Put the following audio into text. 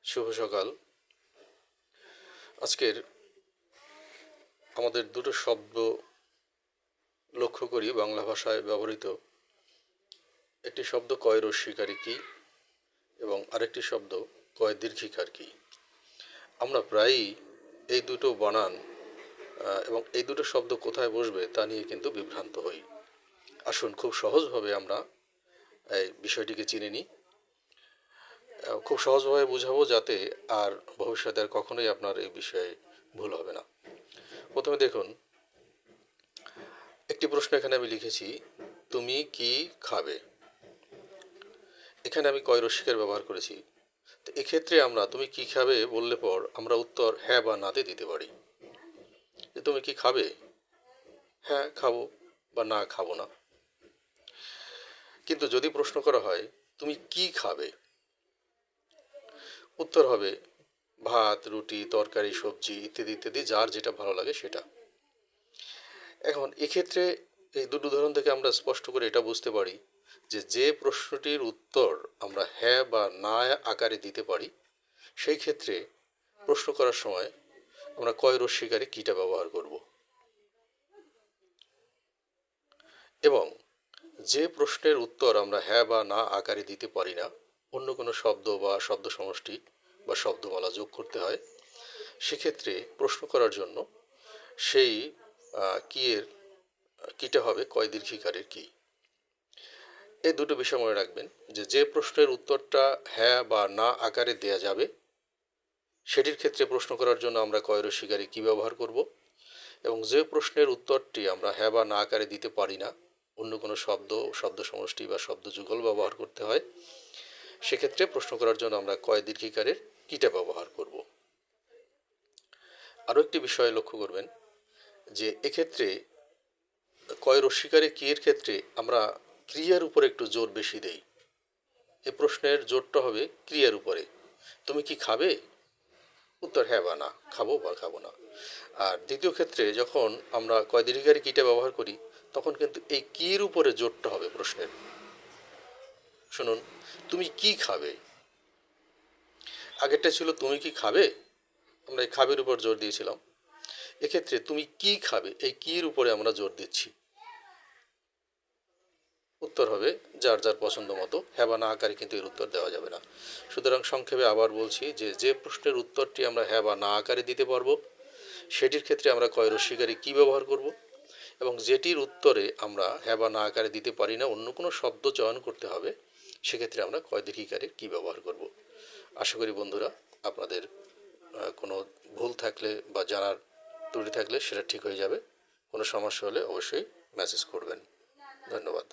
শুভ সকাল। আজকের আমাদের দুটো শব্দ লক্ষ্য করি বাংলা ভাষায় ব্যবহৃত। একটি শব্দ কয় রস্যিকারী কি এবং আরেকটি শব্দ কয় দীর্ঘিকার কি। আমরা প্রায়ই এই দুটো বানান এবং এই দুটো শব্দ কোথায় বসবে তা নিয়ে কিন্তু বিভ্রান্ত হই। আসুন খুব সহজভাবে আমরা এই বিষয়টিকে চিনে নিই। খুব সহজভাবে বুঝাবো যাতে আর ভবিষ্যতে আর কখনোই আপনার এই বিষয়ে ভুল হবে না। প্রথমে দেখুন, একটি প্রশ্ন এখানে আমি লিখেছি, তুমি কি খাবে। এখানে আমি কয় রস্যিকার ব্যবহার করেছি। তো এক্ষেত্রে আমরা তুমি কি খাবে বললে পর আমরা উত্তর হ্যাঁ বা নাতে দিতে পারি। যে তুমি কি খাবে, হ্যাঁ খাবো বা না খাবো না। কিন্তু যদি প্রশ্ন করা হয় তুমি কি খাবে, উত্তর হবে ভাত, রুটি, তরকারি, সবজি ইত্যাদি ইত্যাদি, যার যেটা ভালো লাগে সেটা। এখন এক্ষেত্রে এই দুটো উদাহরণ থেকে আমরা স্পষ্ট করে এটা বুঝতে পারি যে যে প্রশ্নটির উত্তর আমরা হ্যাঁ বা না আকারে দিতে পারি, সেই ক্ষেত্রে প্রশ্ন করার সময় আমরা কয় রস্যিকারে কিটা ব্যবহার করব। এবং যে প্রশ্নের উত্তর আমরা হ্যাঁ বা না আকারে দিতে পারি না, অন্য কোনো শব্দ বা শব্দ সমষ্টি বা শব্দমালা যোগ করতে হয়, সেক্ষেত্রে প্রশ্ন করার জন্য সেই কিয়ের কিটা হবে কয় দীর্ঘিকারের কি। এই দুটো বিষয় মনে রাখবেন যে যে প্রশ্নের উত্তরটা হ্যাঁ বা না আকারে দেয়া যাবে, সেটির ক্ষেত্রে প্রশ্ন করার জন্য আমরা কয় রস্যিকারে কি ব্যবহার করব। এবং যে প্রশ্নের উত্তরটি আমরা হ্যাঁ বা না আকারে দিতে পারি না, অন্য কোনো শব্দ, শব্দ সমষ্টি বা শব্দ যুগল ব্যবহার করতে হয়, সেক্ষেত্রে প্রশ্ন করার জন্য আমরা কয় দীর্ঘিকারের কিটা ব্যবহার করব। আরও একটি বিষয় লক্ষ্য করবেন যে এক্ষেত্রে কয় রস্যিকারে কি এর ক্ষেত্রে আমরা ক্রিয়ার উপর একটু জোর বেশি দেই। এ প্রশ্নের জোরটা হবে ক্রিয়ার উপরে। তুমি কি খাবে, উত্তর হ্যাঁ বা না, খাবো বা খাবো না। আর দ্বিতীয় ক্ষেত্রে যখন আমরা কয় দীর্ঘিকারে কিটা ব্যবহার করি, তখন কিন্তু এই কির উপরে জোরটা হবে প্রশ্নের। শুনুন, তুমি কি খাবে, আগেরটা ছিল তুমি কি খাবে, আমরা এই খাবের উপর জোর দিয়েছিলাম। এক্ষেত্রে তুমি কি খাবে, এই কির উপরে আমরা জোর দিচ্ছি। উত্তর হবে যার যার পছন্দ মতো, হ্যাঁ বা না আকারে কিন্তু এর উত্তর দেওয়া যাবে না। সুতরাং সংক্ষেপে আবার বলছি যে যে প্রশ্নের উত্তরটি আমরা হ্যাঁ বা না আকারে দিতে পারবো, সেটির ক্ষেত্রে আমরা কয় রস্যিকারে কি ব্যবহার করব। এবং যেটির উত্তরে আমরা হ্যাঁ বা না আকারে দিতে পারি না, অন্য কোনো শব্দ চয়ন করতে হবে, সেক্ষেত্রে আমরা কয় দীর্ঘিকারে কি ব্যবহার করব। আশা করি বন্ধুরা আপনাদের কোনো ভুল থাকলে বা জানার ত্রুটি থাকলে সেটা ঠিক হয়ে যাবে। কোনো সমস্যা হলে অবশ্যই মেসেজ করবেন। ধন্যবাদ।